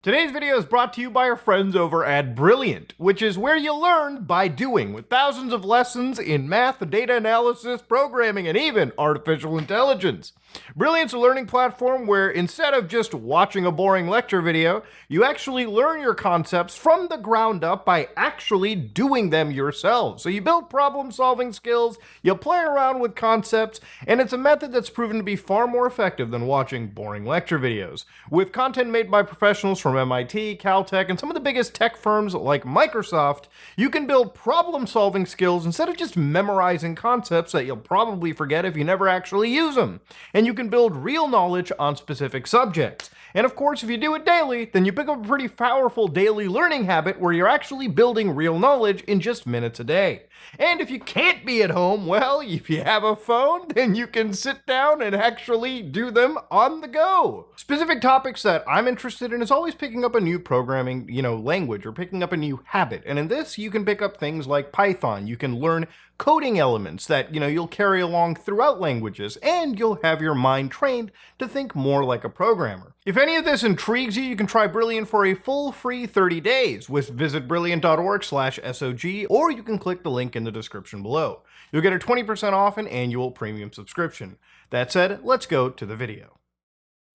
Today's video is brought to you by our friends over at Brilliant, which is where you learn by doing, with thousands of lessons in math, data analysis, programming, and even artificial intelligence. Brilliant's a learning platform where instead of just watching a boring lecture video, you actually learn your concepts from the ground up by actually doing them yourselves. So you build problem-solving skills, you play around with concepts, and it's a method that's proven to be far more effective than watching boring lecture videos. With content made by professionals from MIT, Caltech, and some of the biggest tech firms like Microsoft, you can build problem-solving skills instead of just memorizing concepts that you'll probably forget if you never actually use them. And you can build real knowledge on specific subjects. And of course, if you do it daily, then you pick up a pretty powerful daily learning habit where you're actually building real knowledge in just minutes a day. And if you can't be at home, well, if you have a phone, then you can sit down and actually do them on the go. Specific topics that I'm interested in is always picking up a new programming, language, or picking up a new habit. And in this, you can pick up things like Python. You can learn coding elements that, you'll carry along throughout languages, and you'll have your mind trained to think more like a programmer. If any of this intrigues you, you can try Brilliant for a full free 30 days. Visit brilliant.org/SOG, or you can click the link in the description below. You'll get a 20% off an annual premium subscription. That said, let's go to the video.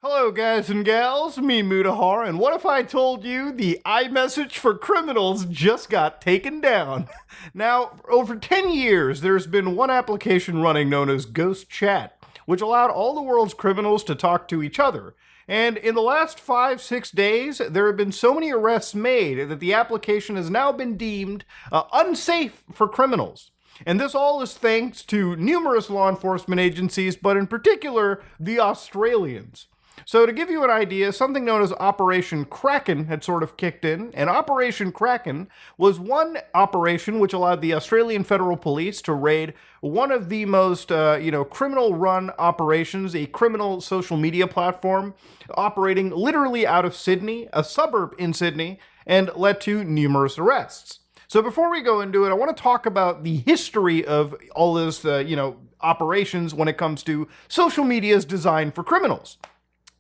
Hello guys and gals, me Mutahar, and what if I told you the iMessage for criminals just got taken down? Now, over 10 years, there's been one application running known as GhostChat, which allowed all the world's criminals to talk to each other. And in the last 5-6 days, there have been so many arrests made that the application has now been deemed unsafe for criminals. And this all is thanks to numerous law enforcement agencies, but in particular, the Australians. So to give you an idea, something known as Operation Kraken had sort of kicked in, and Operation Kraken was one operation which allowed the Australian Federal Police to raid one of the most, criminal-run operations, a criminal social media platform operating literally out of Sydney, a suburb in Sydney, and led to numerous arrests. So before we go into it, I want to talk about the history of all this, operations when it comes to social media's designed for criminals.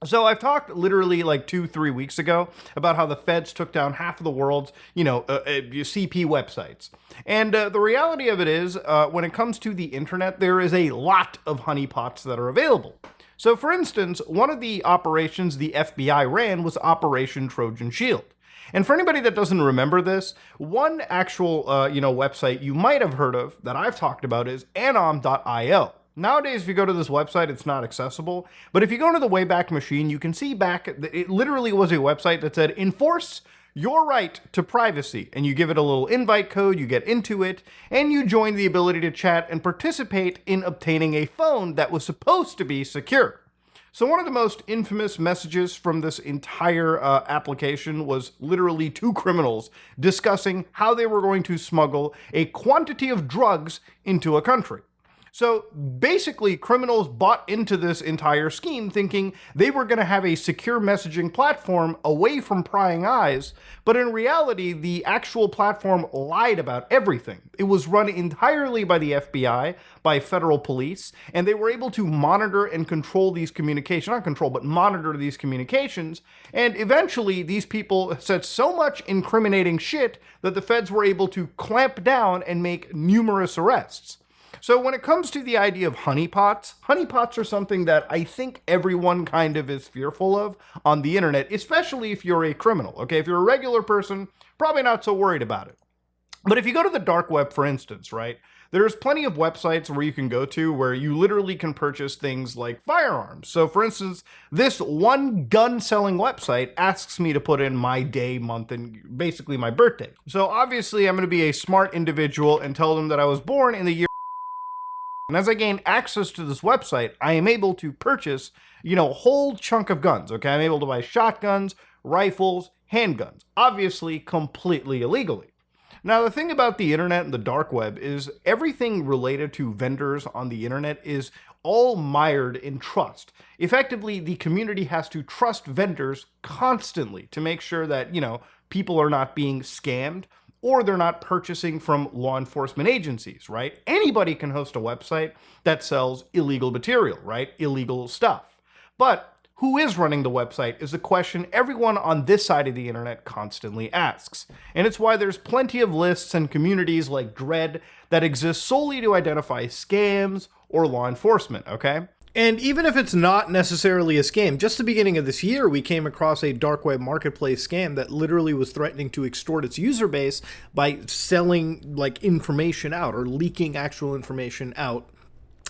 So I've talked literally like 2-3 weeks ago about how the feds took down half of the world's, CP websites. And the reality of it is, when it comes to the internet, there is a lot of honeypots that are available. So for instance, one of the operations the FBI ran was Operation Trojan Shield. And for anybody that doesn't remember this, one actual, website you might have heard of that I've talked about is anom.io. Nowadays, if you go to this website, it's not accessible. But if you go to the Wayback Machine, you can see back, it literally was a website that said, enforce your right to privacy. And you give it a little invite code, you get into it, and you join the ability to chat and participate in obtaining a phone that was supposed to be secure. So one of the most infamous messages from this entire application was literally two criminals discussing how they were going to smuggle a quantity of drugs into a country. So basically, criminals bought into this entire scheme thinking they were going to have a secure messaging platform away from prying eyes, but in reality, the actual platform lied about everything. It was run entirely by the FBI, by federal police, and they were able to monitor and control these communications, not control, but monitor these communications, and eventually these people said so much incriminating shit that the feds were able to clamp down and make numerous arrests. So when it comes to the idea of honeypots are something that I think everyone kind of is fearful of on the internet, especially if you're a criminal, okay? If you're a regular person, probably not so worried about it. But if you go to the dark web, for instance, right, there's plenty of websites where you can go to where you literally can purchase things like firearms. So for instance, this one gun-selling website asks me to put in my day, month, and basically my birthday. So obviously I'm going to be a smart individual and tell them that I was born in the year. And as I gain access to this website, I am able to purchase, a whole chunk of guns, okay? I'm able to buy shotguns, rifles, handguns, obviously completely illegally. Now, the thing about the internet and the dark web is everything related to vendors on the internet is all mired in trust. Effectively, the community has to trust vendors constantly to make sure that, people are not being scammed, or they're not purchasing from law enforcement agencies, right? Anybody can host a website that sells illegal material, right? Illegal stuff. But who is running the website is a question everyone on this side of the internet constantly asks. And it's why there's plenty of lists and communities like Dread that exist solely to identify scams or law enforcement, okay? And even if it's not necessarily a scam, just the beginning of this year, we came across a dark web marketplace scam that literally was threatening to extort its user base by selling like information out or leaking actual information out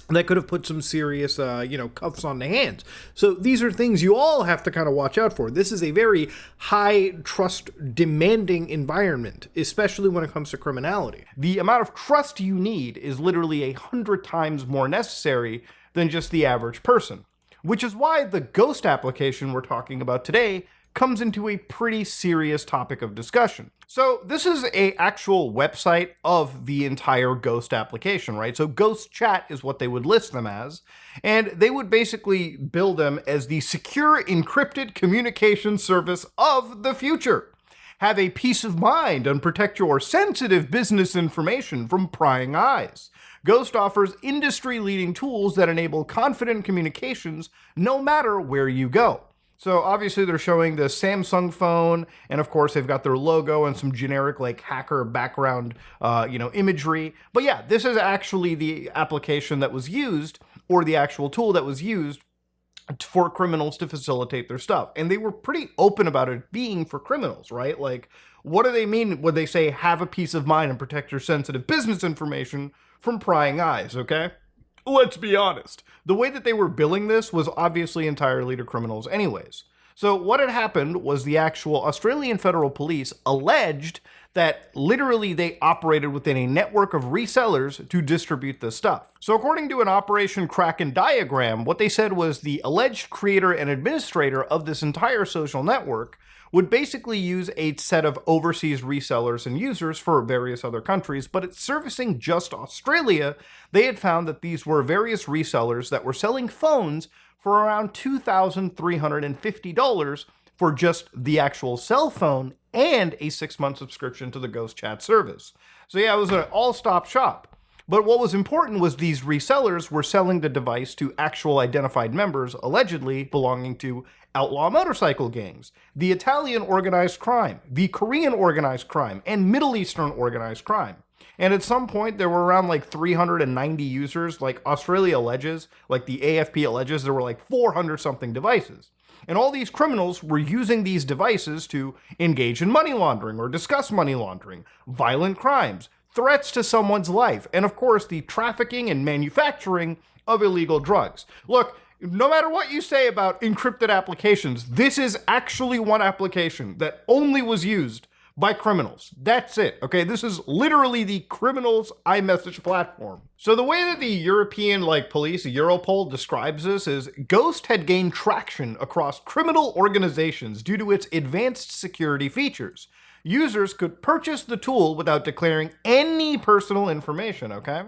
that could have put some serious, cuffs on the hands. So these are things you all have to kind of watch out for. This is a very high trust demanding environment, especially when it comes to criminality. The amount of trust you need is literally 100 times more necessary than just the average person, which is why the Ghost application we're talking about today comes into a pretty serious topic of discussion. So this is a actual website of the entire Ghost application, right? So GhostChat is what they would list them as, and they would basically bill them as the secure encrypted communication service of the future. Have a peace of mind and protect your sensitive business information from prying eyes. Ghost offers industry-leading tools that enable confident communications no matter where you go. So obviously they're showing the Samsung phone, and of course they've got their logo and some generic like hacker background, imagery. But yeah, this is actually the application that was used, or the actual tool that was used for criminals to facilitate their stuff. And they were pretty open about it being for criminals, right? Like, what do they mean when they say have a peace of mind and protect your sensitive business information from prying eyes, okay? Let's be honest. The way that they were billing this was obviously entirely to criminals anyways. So what had happened was the actual Australian Federal Police alleged that literally they operated within a network of resellers to distribute this stuff. So according to an Operation Kraken diagram, what they said was the alleged creator and administrator of this entire social network would basically use a set of overseas resellers and users for various other countries, but it's servicing just Australia. They had found that these were various resellers that were selling phones for around $2,350 for just the actual cell phone and a 6-month subscription to the GhostChat service. So yeah, it was an all-stop shop. But what was important was these resellers were selling the device to actual identified members, allegedly belonging to outlaw motorcycle gangs, the Italian organized crime, the Korean organized crime, and Middle Eastern organized crime. And at some point, there were around like 390 users, like Australia alleges, like the AFP alleges, there were like 400 something devices. And all these criminals were using these devices to engage in money laundering or discuss money laundering, violent crimes, threats to someone's life, and of course the trafficking and manufacturing of illegal drugs. Look, no matter what you say about encrypted applications, this is actually one application that only was used by criminals. That's it, okay? This is literally the criminals' iMessage platform. So the way that the European police, Europol, describes this is Ghost had gained traction across criminal organizations due to its advanced security features. Users could purchase the tool without declaring any personal information, okay?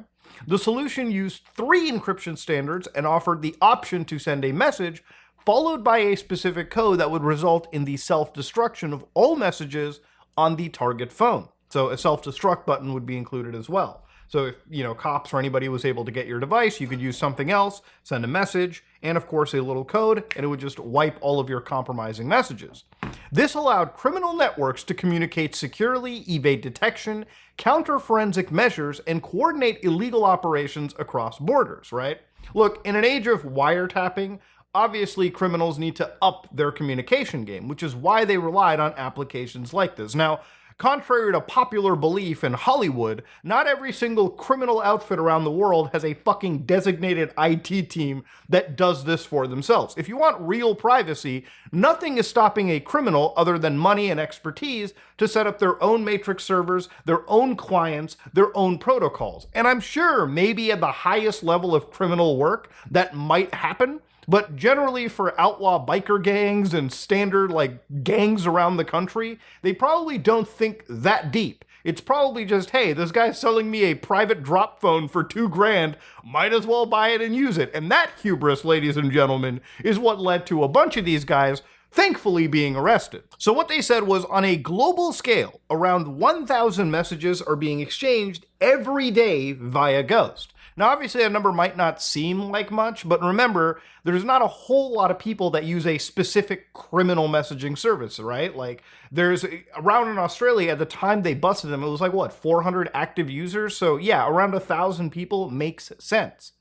The solution used 3 encryption standards and offered the option to send a message followed by a specific code that would result in the self-destruction of all messages on the target phone. So a self-destruct button would be included as well. So if, cops or anybody was able to get your device, you could use something else, send a message, and of course a little code, and it would just wipe all of your compromising messages. This allowed criminal networks to communicate securely, evade detection, counter forensic measures, and coordinate illegal operations across borders, right? Look, in an age of wiretapping, obviously criminals need to up their communication game, which is why they relied on applications like this. Now, contrary to popular belief in Hollywood, not every single criminal outfit around the world has a fucking designated IT team that does this for themselves. If you want real privacy, nothing is stopping a criminal other than money and expertise to set up their own matrix servers, their own clients, their own protocols. And I'm sure maybe at the highest level of criminal work that might happen, but generally for outlaw biker gangs and standard gangs around the country, they probably don't think that deep. It's probably just, hey, this guy's selling me a private drop phone for $2,000, might as well buy it and use it. And that hubris, ladies and gentlemen, is what led to a bunch of these guys thankfully being arrested. So what they said was, on a global scale, around 1,000 messages are being exchanged every day via Ghost. Now, obviously, that number might not seem like much, but remember, there's not a whole lot of people that use a specific criminal messaging service, right? Like, there's around in Australia, at the time they busted them, it was like, what, 400 active users? So yeah, around 1,000 people makes sense.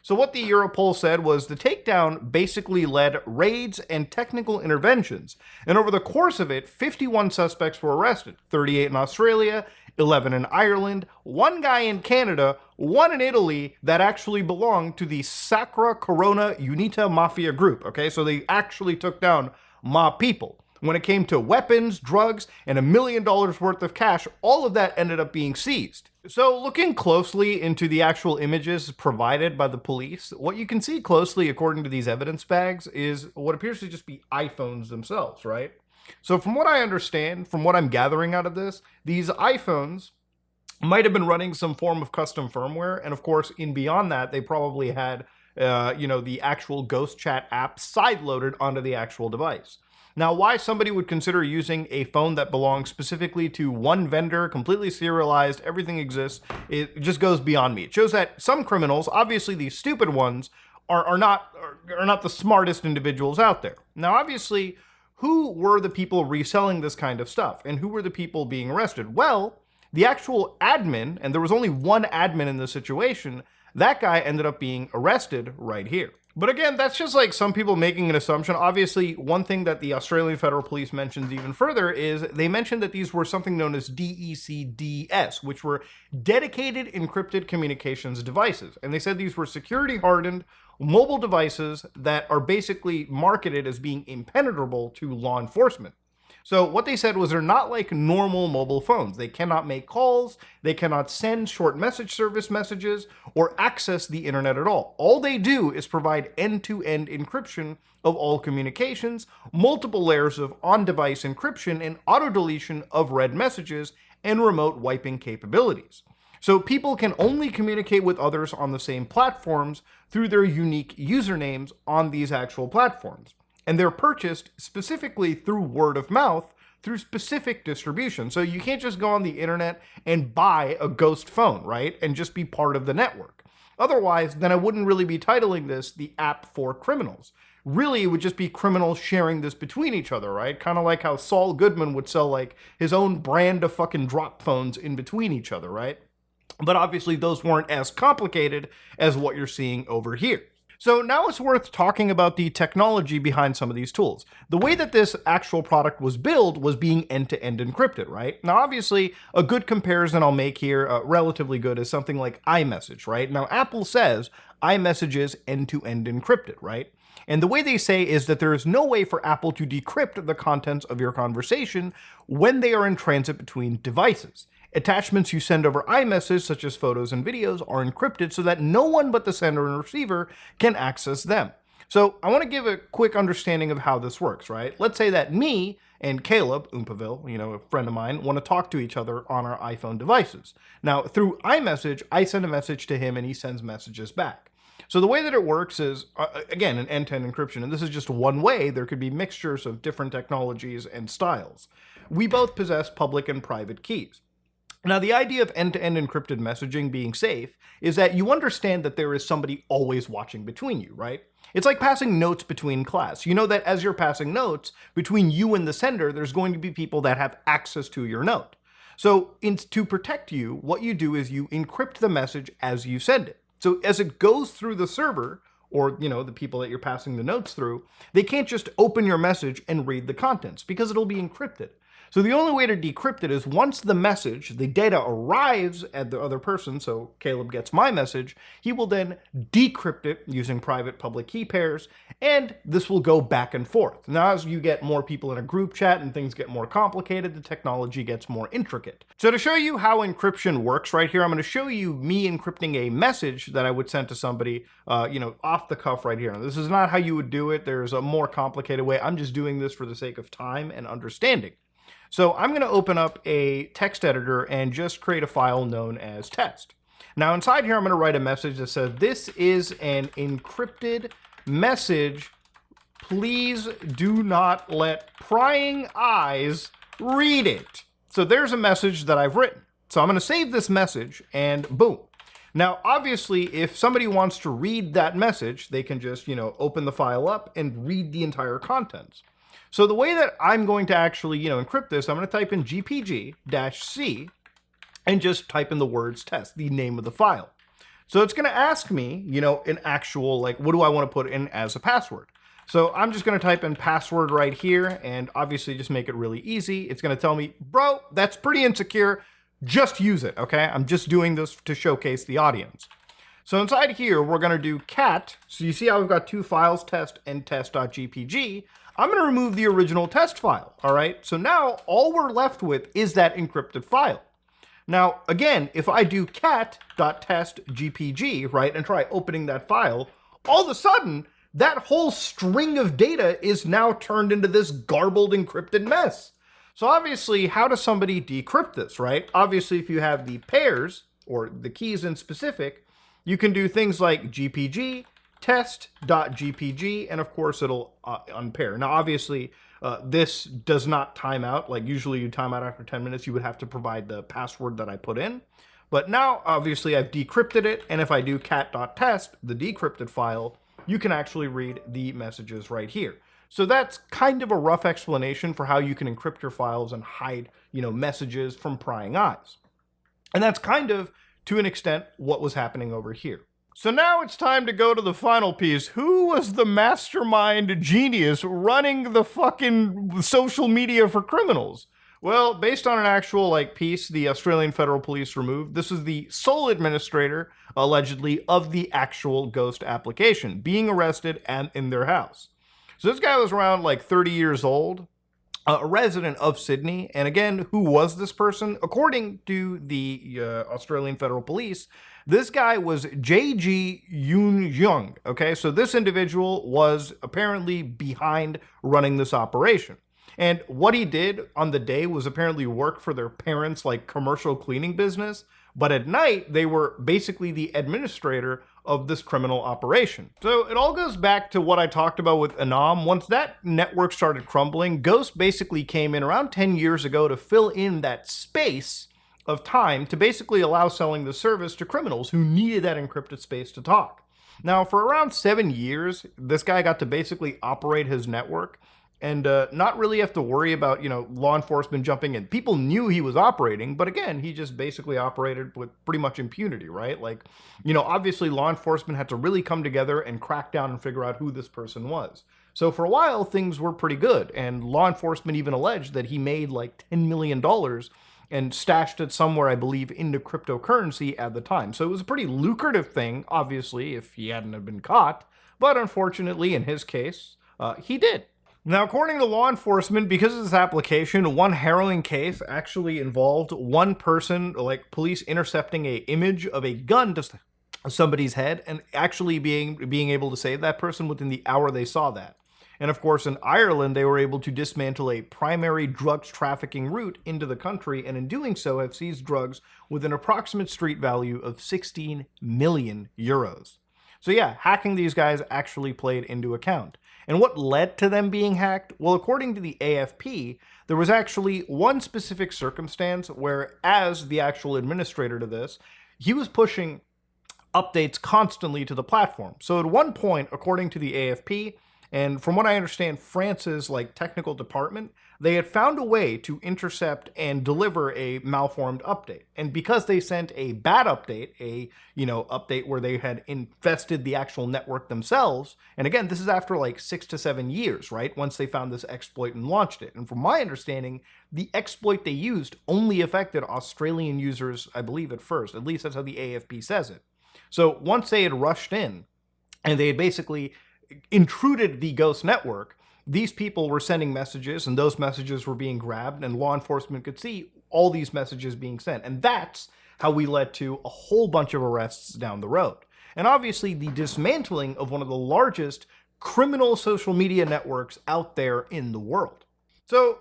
So what the Europol said was the takedown basically led raids and technical interventions. And over the course of it, 51 suspects were arrested, 38 in Australia, 11 in Ireland, one guy in Canada, one in Italy that actually belonged to the Sacra Corona Unita Mafia group. Okay, so they actually took down mob people. When it came to weapons, drugs, and $1 million worth of cash, all of that ended up being seized. So looking closely into the actual images provided by the police, what you can see closely according to these evidence bags is what appears to just be iPhones themselves, right? So from what I understand, from what I'm gathering out of this, these iPhones might have been running some form of custom firmware, and of course, in beyond that, they probably had, the actual GhostChat app side-loaded onto the actual device. Now, why somebody would consider using a phone that belongs specifically to one vendor, completely serialized, everything exists, it just goes beyond me. It shows that some criminals, obviously these stupid ones, are not the smartest individuals out there. Now, obviously, who were the people reselling this kind of stuff? And who were the people being arrested? Well, the actual admin, and there was only one admin in this situation, that guy ended up being arrested right here. But again, that's just like some people making an assumption. Obviously, one thing that the Australian Federal Police mentions even further is they mentioned that these were something known as DECDS, which were dedicated encrypted communications devices. And they said these were security hardened mobile devices that are basically marketed as being impenetrable to law enforcement. So what they said was they're not like normal mobile phones. They cannot make calls, they cannot send short message service messages, or access the internet at all. All they do is provide end-to-end encryption of all communications, multiple layers of on-device encryption, and auto-deletion of read messages, and remote wiping capabilities. So people can only communicate with others on the same platforms through their unique usernames on these actual platforms. And they're purchased specifically through word of mouth, through specific distribution. So you can't just go on the internet and buy a ghost phone, right? And just be part of the network. Otherwise, then I wouldn't really be titling this the app for criminals. Really, it would just be criminals sharing this between each other, right? Kind of like how Saul Goodman would sell like his own brand of fucking drop phones in between each other, right? But obviously those weren't as complicated as what you're seeing over here. So now it's worth talking about the technology behind some of these tools. The way that this actual product was built was being end-to-end encrypted, right? Now, obviously, a good comparison I'll make here, relatively good, is something like iMessage, right? Now, Apple says iMessage is end-to-end encrypted, right? And the way they say is that there is no way for Apple to decrypt the contents of your conversation when they are in transit between devices. Attachments you send over iMessage, such as photos and videos, are encrypted so that no one but the sender and receiver can access them. So I want to give a quick understanding of how this works, right? Let's say that me and Caleb, Oompaville, a friend of mine, want to talk to each other on our iPhone devices. Now, through iMessage, I send a message to him and he sends messages back. So the way that it works is, again, an end-to-end encryption, and this is just one way. There could be mixtures of different technologies and styles. We both possess public and private keys. Now, the idea of end-to-end encrypted messaging being safe is that you understand that there is somebody always watching between you, right? It's like passing notes between class. You know that as you're passing notes between you and the sender, there's going to be people that have access to your note. So to protect you, what you do is you encrypt the message as you send it. So as it goes through the server, or the people that you're passing the notes through, they can't just open your message and read the contents because it'll be encrypted. So the only way to decrypt it is once the message, the data arrives at the other person, so Caleb gets my message, he will then decrypt it using private public key pairs, and this will go back and forth. Now, as you get more people in a group chat and things get more complicated, the technology gets more intricate. So to show you how encryption works right here, I'm going to show you me encrypting a message that I would send to somebody, off the cuff right here. Now, this is not how you would do it. There's a more complicated way. I'm just doing this for the sake of time and understanding. So I'm going to open up a text editor and just create a file known as test. Now inside here, I'm going to write a message that says, this is an encrypted message. please do not let prying eyes read it. So there's a message that I've written. So I'm going to save this message and boom. Now, obviously, if somebody wants to read that message, they can just, open the file up and read the entire contents. So the way that I'm going to actually, encrypt this, I'm going to type in GPG-C and just type in the words test, the name of the file. So it's going to ask me, an actual, what do I want to put in as a password? So I'm just going to type in password right here and obviously just make it really easy. It's going to tell me, bro, that's pretty insecure. Just use it, okay? I'm just doing this to showcase the audience. So inside here, we're going to do cat. So you see how we've got two files, test and test.gpg. I'm going to remove the original test file, all right? So now all we're left with is that encrypted file. Now, again, if I do cat.testgpg, right, and try opening that file, all of a sudden, that whole string of data is now turned into this garbled encrypted mess. So obviously, how does somebody decrypt this, right? Obviously, if you have the pairs, or the keys in specific, you can do things like gpg, test.gpg, and of course, it'll unpair. Now, obviously, this does not time out. Like usually you time out after 10 minutes, you would have to provide the password that I put in. But now, obviously, I've decrypted it, and if I do cat.test, the decrypted file, you can actually read the messages right here. So that's kind of a rough explanation for how you can encrypt your files and hide, messages from prying eyes. And that's kind of, to an extent, what was happening over here. So now it's time to go to the final piece. Who was the mastermind genius running the fucking social media for criminals? Well, based on an actual piece the Australian Federal Police removed, this is the sole administrator, allegedly, of the actual Ghost application, being arrested and in their house. So this guy was around 30 years old, a resident of Sydney. And again, who was this person? According to the Australian Federal Police, this guy was J.G. Yoon. Okay, so this individual was apparently behind running this operation. And what he did on the day was apparently work for their parents' commercial cleaning business. But at night, they were basically the administrator of this criminal operation. So it all goes back to what I talked about with Anam. Once that network started crumbling, Ghost basically came in around 10 years ago to fill in that space of time to basically allow selling the service to criminals who needed that encrypted space to talk. Now, for around 7 years, this guy got to basically operate his network and not really have to worry about, law enforcement jumping in. People knew he was operating, but again, he just basically operated with pretty much impunity, right? Obviously law enforcement had to really come together and crack down and figure out who this person was. So for a while, things were pretty good. And law enforcement even alleged that he made $10 million and stashed it somewhere, I believe, into cryptocurrency at the time. So it was a pretty lucrative thing, obviously, if he hadn't have been caught. But unfortunately, in his case, he did. Now, according to law enforcement, because of this application, one harrowing case actually involved one person, police intercepting an image of a gun to somebody's head and actually being able to save that person within the hour they saw that. And of course, in Ireland, they were able to dismantle a primary drugs trafficking route into the country, and in doing so have seized drugs with an approximate street value of 16 million euros. So yeah, hacking these guys actually played into account. And what led to them being hacked? Well, according to the AFP, there was actually one specific circumstance where, as the actual administrator to this, he was pushing updates constantly to the platform. So at one point, according to the AFP, and from what I understand, France's technical department, they had found a way to intercept and deliver a malformed update. And because they sent a bad update, update where they had infested the actual network themselves, and again, this is after 6 to 7 years, right? Once they found this exploit and launched it. And from my understanding, the exploit they used only affected Australian users, I believe, at first. At least that's how the AFP says it. So once they had rushed in, and they had basically intruded the Ghost network, these people were sending messages, and those messages were being grabbed, and law enforcement could see all these messages being sent. And that's how we led to a whole bunch of arrests down the road. And obviously the dismantling of one of the largest criminal social media networks out there in the world. So,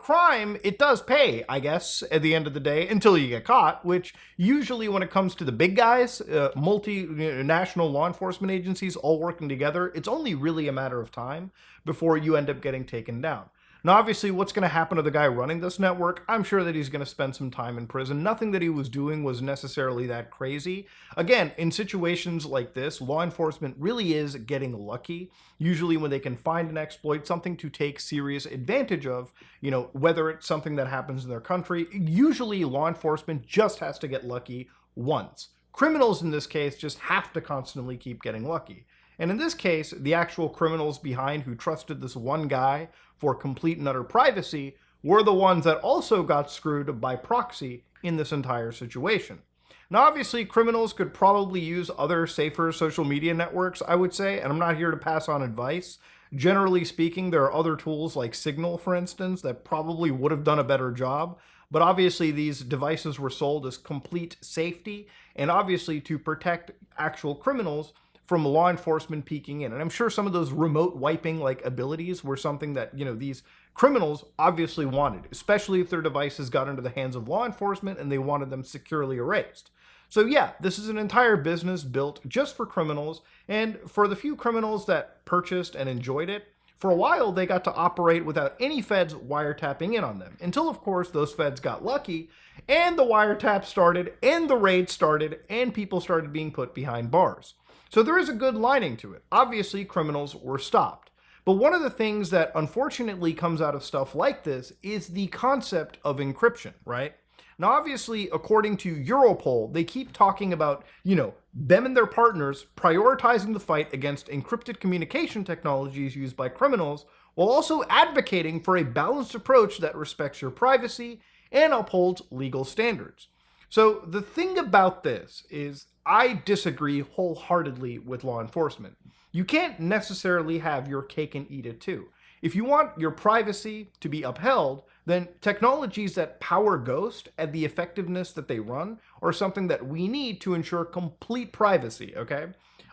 crime, it does pay, I guess, at the end of the day, until you get caught, which usually when it comes to the big guys, multinational law enforcement agencies all working together, it's only really a matter of time before you end up getting taken down. Now, obviously, what's going to happen to the guy running this network? I'm sure that he's going to spend some time in prison. Nothing that he was doing was necessarily that crazy. Again, in situations like this, law enforcement really is getting lucky. Usually when they can find and exploit something to take serious advantage of, whether it's something that happens in their country, usually law enforcement just has to get lucky once. Criminals in this case just have to constantly keep getting lucky. And in this case, the actual criminals behind who trusted this one guy for complete and utter privacy were the ones that also got screwed by proxy in this entire situation. Now, obviously, criminals could probably use other safer social media networks, I would say, and I'm not here to pass on advice. Generally speaking, there are other tools like Signal, for instance, that probably would have done a better job. But obviously, these devices were sold as complete safety and obviously to protect actual criminals from law enforcement peeking in. And I'm sure some of those remote wiping abilities were something that, these criminals obviously wanted, especially if their devices got into the hands of law enforcement and they wanted them securely erased. So yeah, this is an entire business built just for criminals, and for the few criminals that purchased and enjoyed it, for a while they got to operate without any feds wiretapping in on them, until of course those feds got lucky and the wiretap started and the raid started and people started being put behind bars. So there is a good lining to it. Obviously, criminals were stopped. But one of the things that unfortunately comes out of stuff like this is the concept of encryption, right? Now, obviously, according to Europol, they keep talking about, them and their partners prioritizing the fight against encrypted communication technologies used by criminals, while also advocating for a balanced approach that respects your privacy and upholds legal standards. So the thing about this is I disagree wholeheartedly with law enforcement. You can't necessarily have your cake and eat it too. If you want your privacy to be upheld, then technologies that power Ghost and the effectiveness that they run are something that we need to ensure complete privacy, okay?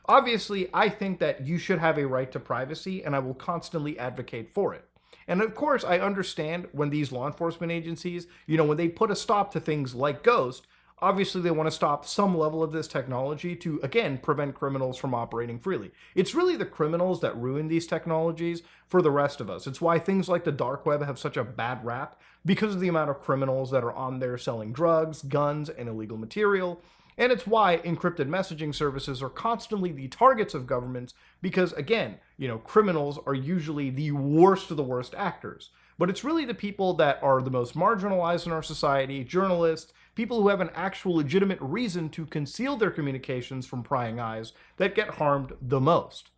Obviously, I think that you should have a right to privacy, and I will constantly advocate for it. And of course, I understand when these law enforcement agencies, when they put a stop to things like Ghost, obviously they want to stop some level of this technology to, again, prevent criminals from operating freely. It's really the criminals that ruin these technologies for the rest of us. It's why things like the dark web have such a bad rap, because of the amount of criminals that are on there selling drugs, guns, and illegal material. And it's why encrypted messaging services are constantly the targets of governments because, again, criminals are usually the worst of the worst actors. But it's really the people that are the most marginalized in our society, journalists, people who have an actual legitimate reason to conceal their communications from prying eyes, that get harmed the most.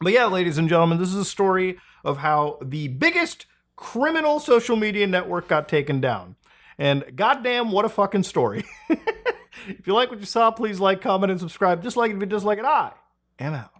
But yeah, ladies and gentlemen, this is a story of how the biggest criminal social media network got taken down. And goddamn, what a fucking story. If you like what you saw, please like, comment, and subscribe. Dislike it if you dislike it. I am out.